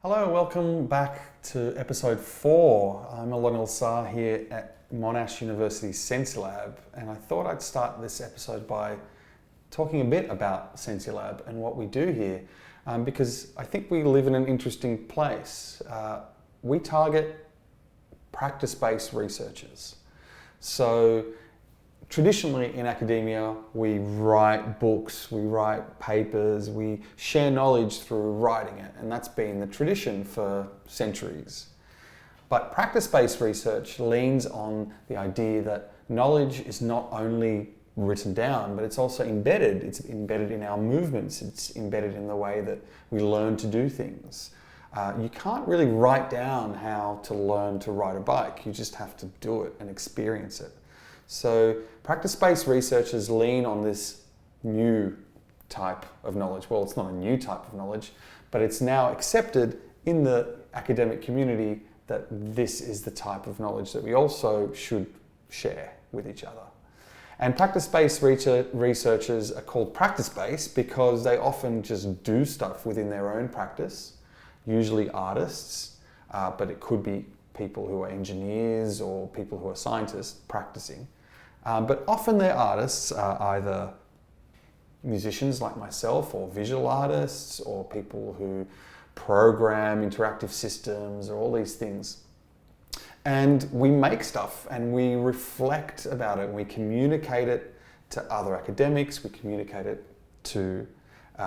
Hello, welcome back to episode 4. I'm Alon El-Sar here at Monash University SensiLab, and I thought I'd start this episode by talking a bit about SensiLab and what we do here, because I think we live in an interesting place. We target practice-based researchers. So traditionally in academia, we write books, we write papers, we share knowledge through writing it, and that's been the tradition for centuries. But practice-based research leans on the idea that knowledge is not only written down, but it's also embedded. It's embedded in our movements, it's embedded in the way that we learn to do things. You can't really write down how to learn to ride a bike, you just have to do it and experience it. So practice-based researchers lean on this new type of knowledge. Well, it's not a new type of knowledge, but it's now accepted in the academic community that this is the type of knowledge that we also should share with each other. And practice-based researchers are called practice-based because they often just do stuff within their own practice, usually artists, but it could be people who are engineers or people who are scientists practicing. But often they're artists, either musicians like myself or visual artists or people who program interactive systems or all these things. And we make stuff and we reflect about it and we communicate it to other academics, we communicate it to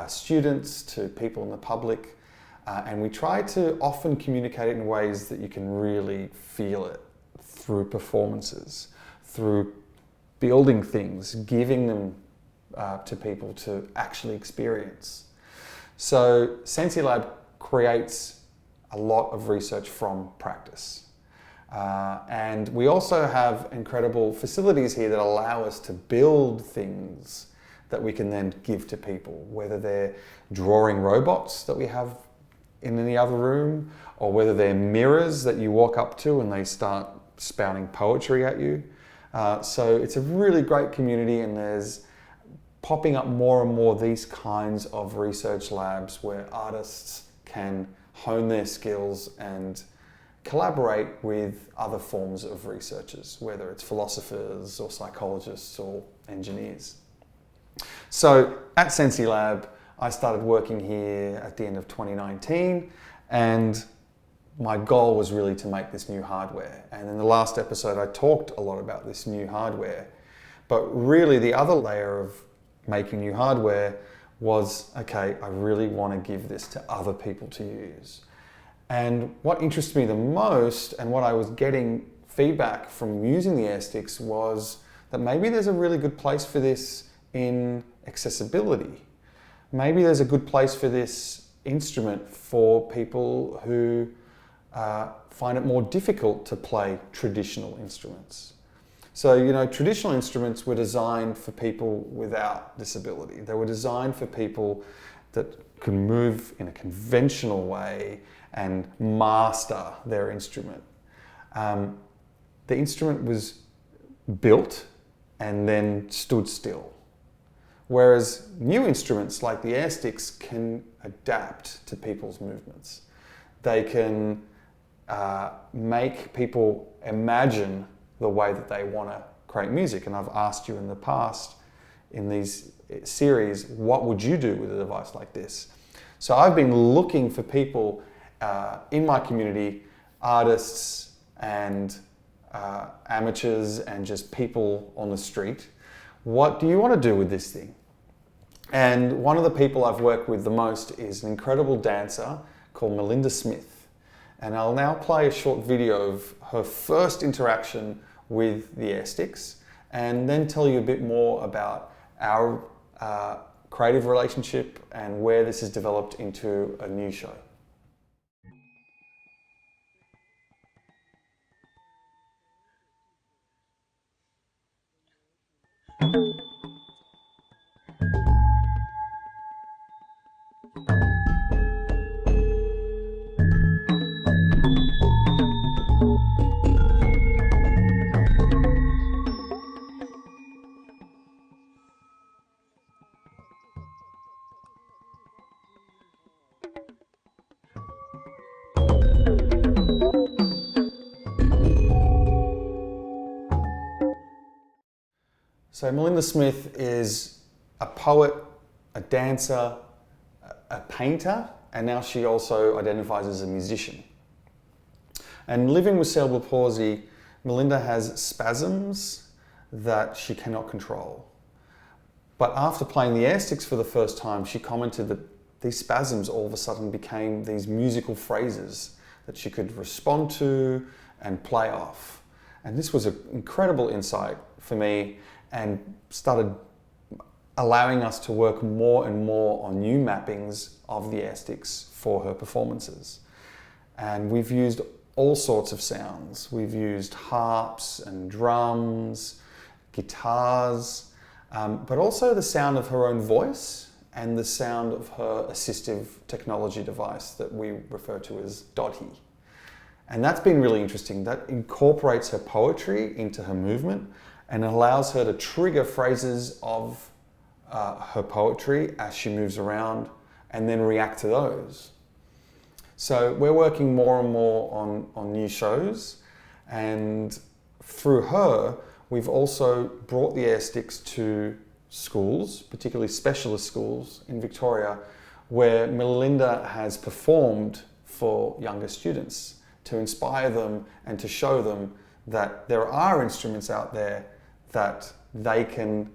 students, to people in the public, and we try to often communicate it in ways that you can really feel it through performances, through building things, giving them to people to actually experience. So SensiLab creates a lot of research from practice. And we also have incredible facilities here that allow us to build things that we can then give to people, whether they're drawing robots that we have in the other room, or whether they're mirrors that you walk up to and they start spouting poetry at you. So it's a really great community, and there's popping up more and more these kinds of research labs where artists can hone their skills and collaborate with other forms of researchers, whether it's philosophers or psychologists or engineers. So at SensiLab, I started working here at the end of 2019, and my goal was really to make this new hardware. And in the last episode, I talked a lot about this new hardware. But really the other layer of making new hardware was, okay, I really want to give this to other people to use. And what interested me the most, and what I was getting feedback from using the AirSticks, was that maybe there's a really good place for this in accessibility. Maybe there's a good place for this instrument for people who find it more difficult to play traditional instruments. So, traditional instruments were designed for people without disability. They were designed for people that can move in a conventional way and master their instrument. The instrument was built and then stood still. Whereas new instruments like the AirSticks can adapt to people's movements. They can make people imagine the way that they want to create music. And I've asked you in the past in these series, what would you do with a device like this? So I've been looking for people in my community, artists and amateurs and just people on the street. What do you want to do with this thing? And one of the people I've worked with the most is an incredible dancer called Melinda Smith. And I'll now play a short video of her first interaction with the AirSticks, and then tell you a bit more about our creative relationship and where this has developed into a new show. So Melinda Smith is a poet, a dancer, a painter, and now she also identifies as a musician. And living with cerebral palsy, Melinda has spasms that she cannot control. But after playing the air sticks for the first time, she commented that these spasms all of a sudden became these musical phrases that she could respond to and play off. And this was an incredible insight for me and started allowing us to work more and more on new mappings of the air sticks for her performances. And we've used all sorts of sounds. We've used harps and drums, guitars, but also the sound of her own voice and the sound of her assistive technology device that we refer to as Dottie. And that's been really interesting. That incorporates her poetry into her movement and allows her to trigger phrases of her poetry as she moves around and then react to those. So we're working more and more on new shows, and through her, we've also brought the air sticks to schools, particularly specialist schools in Victoria, where Melinda has performed for younger students to inspire them and to show them that there are instruments out there that they can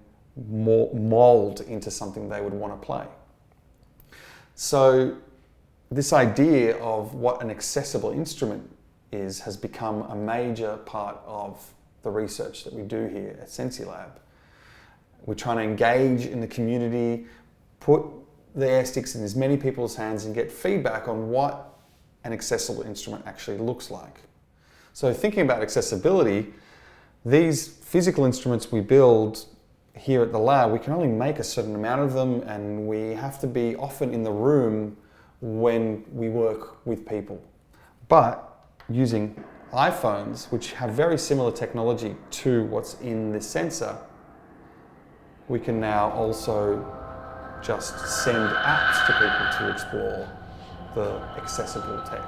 mold into something they would want to play. So this idea of what an accessible instrument is has become a major part of the research that we do here at SensiLab. We're trying to engage in the community, put the air sticks in as many people's hands and get feedback on what an accessible instrument actually looks like. So thinking about accessibility, these physical instruments we build here at the lab, we can only make a certain amount of them, and we have to be often in the room when we work with people. But using iPhones, which have very similar technology to what's in this sensor, we can now also just send apps to people to explore the accessible tech.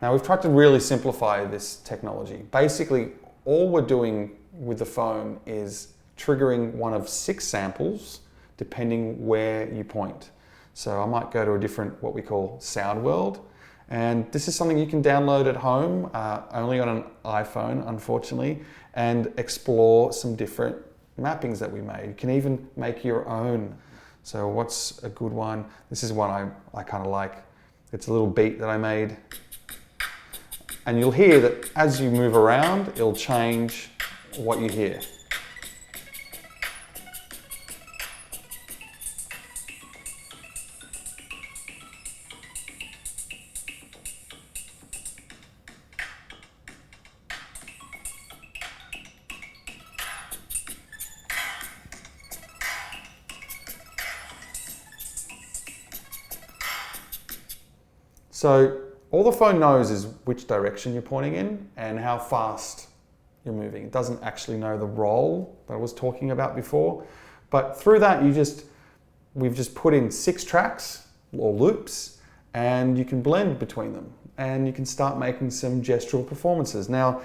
Now we've tried to really simplify this technology. Basically, all we're doing with the phone is triggering one of 6 samples depending where you point. So I might go to a different, what we call sound world. And this is something you can download at home, only on an iPhone, unfortunately, and explore some different mappings that we made. You can even make your own. So what's a good one? This is one I kind of like. It's a little beat that I made. And you'll hear that as you move around, it'll change what you hear. So all the phone knows is which direction you're pointing in and how fast you're moving. It doesn't actually know the roll that I was talking about before. But through that, we've just put in 6 tracks or loops, and you can blend between them and you can start making some gestural performances. Now,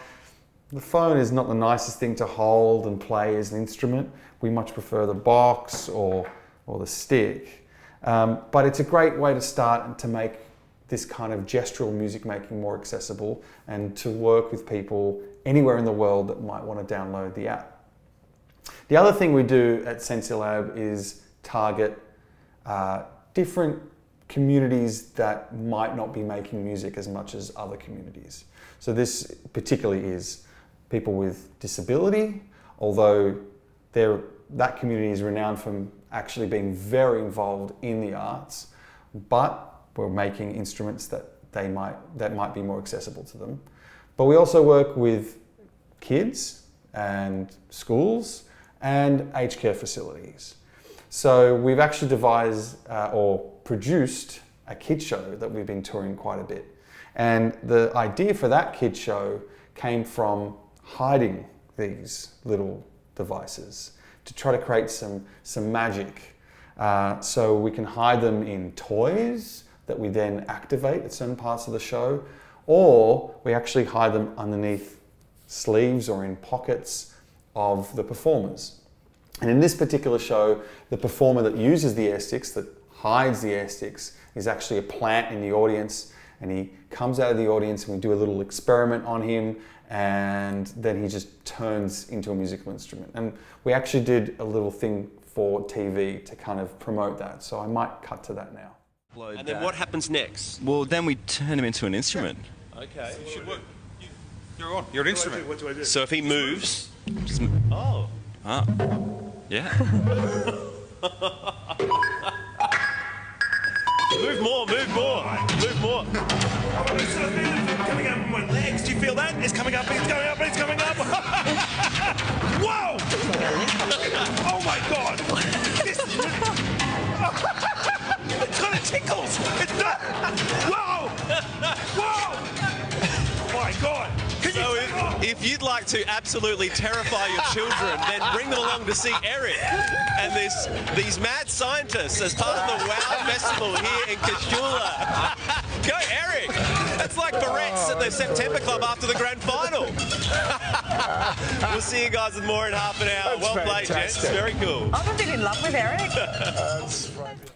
the phone is not the nicest thing to hold and play as an instrument. We much prefer the box or the stick. But it's a great way to start and to make this kind of gestural music making more accessible and to work with people anywhere in the world that might want to download the app. The other thing we do at SensiLab is target different communities that might not be making music as much as other communities. So this particularly is people with disability, although that community is renowned for actually being very involved in the arts, but we're making instruments that might be more accessible to them. But we also work with kids and schools and aged care facilities. So we've actually devised or produced a kids show that we've been touring quite a bit. And the idea for that kids show came from hiding these little devices to try to create some magic. So we can hide them in toys, that we then activate at certain parts of the show, or we actually hide them underneath sleeves or in pockets of the performers. And in this particular show, the performer that uses the air sticks, that hides the air sticks, is actually a plant in the audience, and he comes out of the audience and we do a little experiment on him, and then he just turns into a musical instrument. And we actually did a little thing for TV to kind of promote that, so I might cut to that now. And then what happens next? Well, then we turn him into an instrument. Okay. You're on. You're an instrument. What do I do? So if he moves... Just, Oh. yeah. Move more, move more, move more. It's coming up with my legs. Do you feel that? It's coming up, it's coming up, it's coming up. Whoa! Oh my God! This, it kind of tickles. It's not. Whoa! Whoa! Oh my God! Can you So take off? if you'd like to absolutely terrify your children, then bring them along to see Eric and these mad scientists as part of the WOW Festival here in Kashula. Go Eric! It's like Barrett's at the September Club after the grand final. We'll see you guys with more in half an hour. Well played, gents. Very cool. I'm a bit in love with Eric.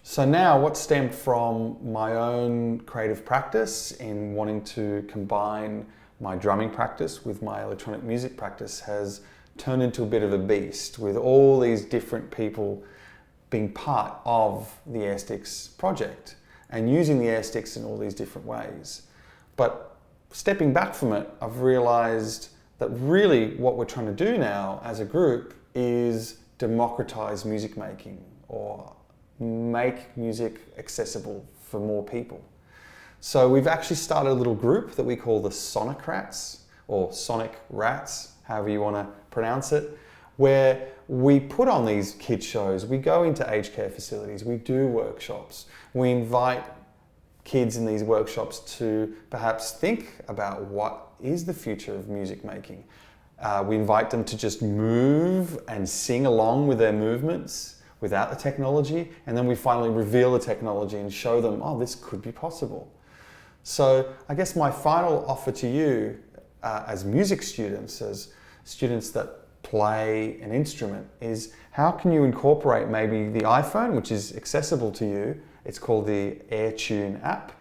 So now what stemmed from my own creative practice in wanting to combine my drumming practice with my electronic music practice has turned into a bit of a beast, with all these different people being part of the Air Sticks project and using the Air Sticks in all these different ways. But stepping back from it, I've realized that really what we're trying to do now as a group is democratize music making, or make music accessible for more people. So we've actually started a little group that we call the Sonic Rats, or Sonic Rats, however you want to pronounce it, where we put on these kid shows, we go into aged care facilities, we do workshops, we invite kids in these workshops to perhaps think about what is the future of music making. We invite them to just move and sing along with their movements without the technology, and then we finally reveal the technology and show them, oh, this could be possible. So I guess my final offer to you as music students, as students that play an instrument, is how can you incorporate maybe the iPhone, which is accessible to you, it's called the AirTune app,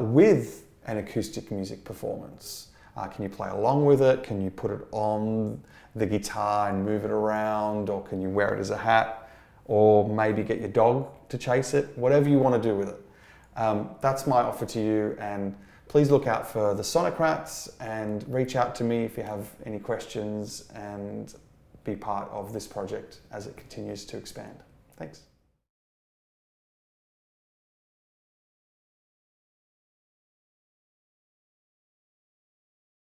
with an acoustic music performance. Can you play along with it? Can you put it on the guitar and move it around? Or can you wear it as a hat? Or maybe get your dog to chase it? Whatever you want to do with it. That's my offer to you, and please look out for the Sonic Rats and reach out to me if you have any questions, and be part of this project as it continues to expand. Thanks.